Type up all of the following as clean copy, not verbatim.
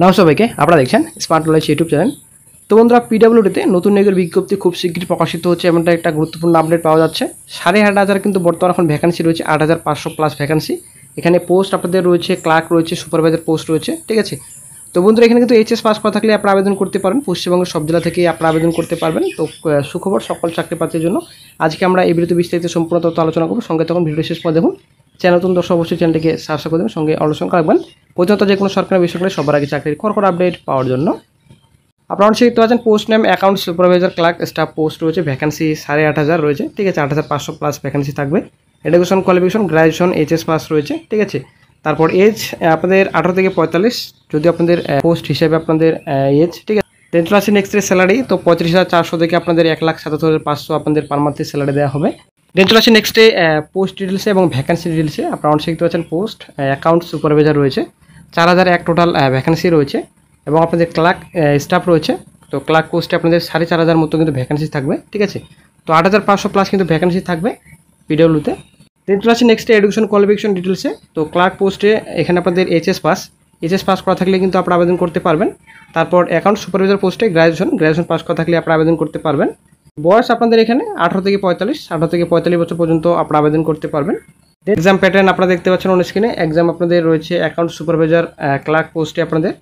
নাও সবাইকে আপনারা দেখছেন স্মার্ট নলেজ ইউটিউব চ্যানেল। তো বন্ধুরা, পিডব্লিউডিতে নতুন নিয়োগের বিজ্ঞপ্তি খুব শীঘ্রই প্রকাশিত হচ্ছে, এমনটা একটা গুরুত্বপূর্ণ আপডেট পাওয়া যাচ্ছে। 8,500 কিন্তু বর্তমানে এখন ভ্যাকেন্সি রয়েছে, 8,500 প্লাস ভ্যাকেন্সি। এখানে পোস্ট আপনাদের রয়েছে, ক্লার্ক রয়েছে, সুপারভাইজার পোস্ট রয়েছে, ঠিক আছে। তো বন্ধুরা, এখানে কিন্তু এইচএস পাস করা থাকলে আপনারা আবেদন করতে পারেন। পশ্চিমবঙ্গের সব জেলা থেকে আপনারা আবেদন করতে পারবেন। তো সুখবর সকল চাকরি প্রার্থীর জন্য। আজকে আমরা এই ভিডিওতে বিস্তারিত সম্পূর্ণ তথ্য আলোচনা করব। সঙ্গে তখন ভিডিও শেষ পর্যন্ত দেখুন। চ্যানেল নতুন দর্শক অবশ্যই চ্যানেলটিকে সাবস্ক্রাইব করে দেবেন, সঙ্গে আলোচনা রাখবেন। প্রতিনিয়ত যে কোনো সরকারি বেসরকারি সবার আগে চাকরির খড়খড় আপডেট পাওয়ার জন্য। আপনারা অবশ্যই দেখতে পাচ্ছেন post name account supervisor clerk staff post রয়েছে, ভ্যাকেন্সি 8,500 রয়েছে, ঠিক আছে। 8,500 প্লাস ভ্যাকেন্সি থাকবে। Education qualification graduation HS pass রয়েছে, ঠিক আছে। তারপর এজ আপনাদের 18 থেকে 45 যদি আপনাদের পোস্ট হিসেবে আপনাদের এজ, ঠিক আছে। দেন চলে আসছে নেক্সট স্যালারি। তো 35,400 থেকে আপনাদের 1,77,500 আপনাদের পার মান্থলি স্যালারি দেওয়া হবে। দেন চলে আসছে নেক্সটে পোস্ট ডিটেলসে এবং ভ্যাকেন্সি ডিটেলসে। আপনারা অবশ্যই দেখতে পাচ্ছেন পোস্ট অ্যাকাউন্ট সুপারভাইজার রয়েছে, 4,001 টোটাল ভ্যাকেন্সি রয়েছে। এবং আপনাদের ক্লার্ক স্টাফ রয়েছে। তো ক্লার্ক পোস্টে আপনাদের 4,500 মতো কিন্তু ভ্যাকেন্সি থাকবে, ঠিক আছে। তো 8,500 প্লাস কিন্তু ভ্যাকেন্সি থাকবে পিডব্লিউতে। দেন চলে আসছে নেক্সটে এডুকেশন কোয়ালিফিকেশন ডিটেলসে। তো ক্লার্ক পোস্টে এখানে আপনাদের এইচএস পাস করা থাকলে কিন্তু আপনারা আবেদন করতে পারবেন। তারপর অ্যাকাউন্ট সুপারভাইজার পোস্টে গ্র্যাজুয়েশন পাস করা থাকলে আপনারা আবেদন করতে পারবেন। বয়স আপনাদের এখানে 18 থেকে 45 বছর পর্যন্ত আপনারা আবেদন করতে পারবেন। এক্সাম প্যাটার্ন আপনারা দেখতে পাচ্ছেন অন স্ক্রিনে। এক্সাম আপনাদের রয়েছে অ্যাকাউন্ট সুপারভাইজার ক্লার্ক পোস্টে আপনাদের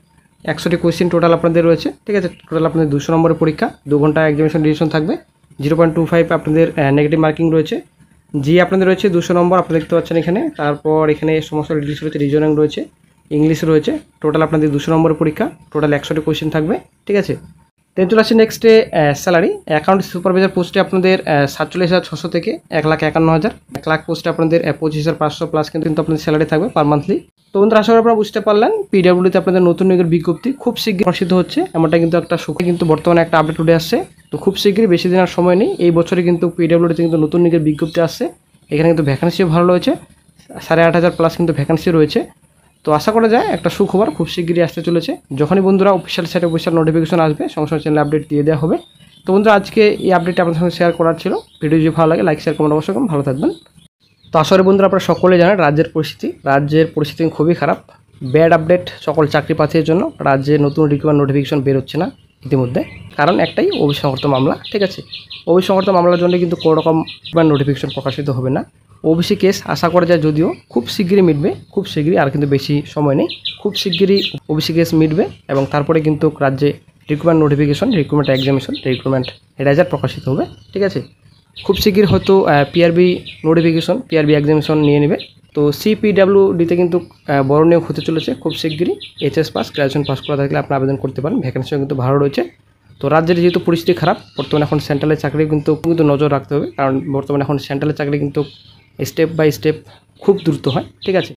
100টি কোয়েশ্চেন টোটাল আপনাদের রয়েছে, ঠিক আছে। টোটাল আপনাদের 200 নম্বরের পরীক্ষা, 2 ঘন্টা এক্সামিনেশন ডিউরেশন থাকবে। 0.25 আপনাদের নেগেটিভ মার্কিং রয়েছে। জি আপনাদের রয়েছে 200 নম্বর, আপনারা দেখতে পাচ্ছেন এখানে। তারপর এখানে সমস্ত ডিটেলস রয়েছে, রিজনিং রয়েছে, ইংলিশ রয়েছে। টোটাল আপনাদের 200 নম্বরের পরীক্ষা, টোটাল 100টি কোয়েশ্চেন থাকবে, ঠিক আছে। দেন চলে আসছে নেক্সটে স্যালারি। অ্যাকাউন্ট সুপারভাইজার পোস্টে আপনাদের 47,600 থেকে 1,51,000। ক্লার্ক পোস্টে আপনাদের 25,500 প্লাস কিন্তু আপনাদের স্যালারি থাকবে পার মান্থলি। তো বন্ধুরা, আশা করি আপনারা বুঝতে পারলেন পিডব্লিউডিতে আপনাদের নতুন নিয়োগের বিজ্ঞপ্তি খুব শীঘ্রই প্রকাশিত হচ্ছে, এমনটা কিন্তু একটা সুখ কিন্তু বর্তমানে একটা আপডেট উঠে আসছে। তো খুব শীঘ্রই, বেশি দিন আর সময় নেই, এই বছরে কিন্তু পিডব্লিউডিতে কিন্তু নতুন নিয়োগের বিজ্ঞপ্তি আসছে। এখানে কিন্তু ভ্যাকেন্সিও ভালো রয়েছে, 8,500 প্লাস কিন্তু ভ্যাকেন্সি রয়েছে। তো আশা করা যায় একটা সুখবর খুব শীঘ্রই আসতে চলেছে। যখনই বন্ধুরা অফিসিয়াল সাইটে অফিসিয়াল নোটিফিকেশন আসবে, সঙ্গে সঙ্গে চ্যানেলে আপডেট দিয়ে দেওয়া হবে। তো বন্ধুরা, আজকে এই আপডেটটা আপনাদের সঙ্গে শেয়ার করার ছিল। ভিডিও যদি ভালো লাগে লাইক শেয়ার কমেন্ট অবশ্যই করুন। ভালো থাকবেন। তো আসলে বন্ধুরা, আপনারা সকলে জানেন রাজ্যের পরিস্থিতি খুবই খারাপ। ব্যাড আপডেট সকল চাকরি প্রার্থীর জন্য। রাজ্যে নতুন রিক্রুটমেন্ট নোটিফিকেশন বেরোচ্ছে না ইতিমধ্যে, কারণ একটাই ওবিসি সংক্রান্ত মামলা, ঠিক আছে। ওবিসি সংক্রান্ত মামলার জন্য কিন্তু কোনো রকম নোটিফিকেশন প্রকাশিত হবে না। ওবিসি কেস আশা করা যায় যদিও খুব শীঘ্রই মিটবে, খুব শীঘ্রই, আর কিন্তু বেশি সময় নেই। খুব শীঘ্রই ওবিসি কেস মিটবে এবং তারপরে কিন্তু রাজ্যে recruitment notification, recruitment examination, recruitment result প্রকাশিত হবে, ঠিক আছে। খুব শীঘ্রই হয়তো পিআরবি নোটিফিকেশন, পিআরবি এক্সামিনেশন নিয়ে নেবে। তো সিপিডব্লিউডিতে কিন্তু বড় নিয়োগ হতে চলেছে খুব শীঘ্রই। এইচএস পাস, গ্র্যাজুয়েশন পাস করা থাকলে আপনি আবেদন করতে পারেন। ভ্যাকেন্সিও কিন্তু ভালো রয়েছে। তো রাজ্যের যেহেতু পরিস্থিতি খারাপ, বর্তমানে এখন সেন্ট্রালের চাকরি কিন্তু নজর রাখতে হবে, কারণ বর্তমানে এখন সেন্ট্রালের চাকরি কিন্তু স্টেপ বাই স্টেপ খুব দ্রুত হয়, ঠিক আছে।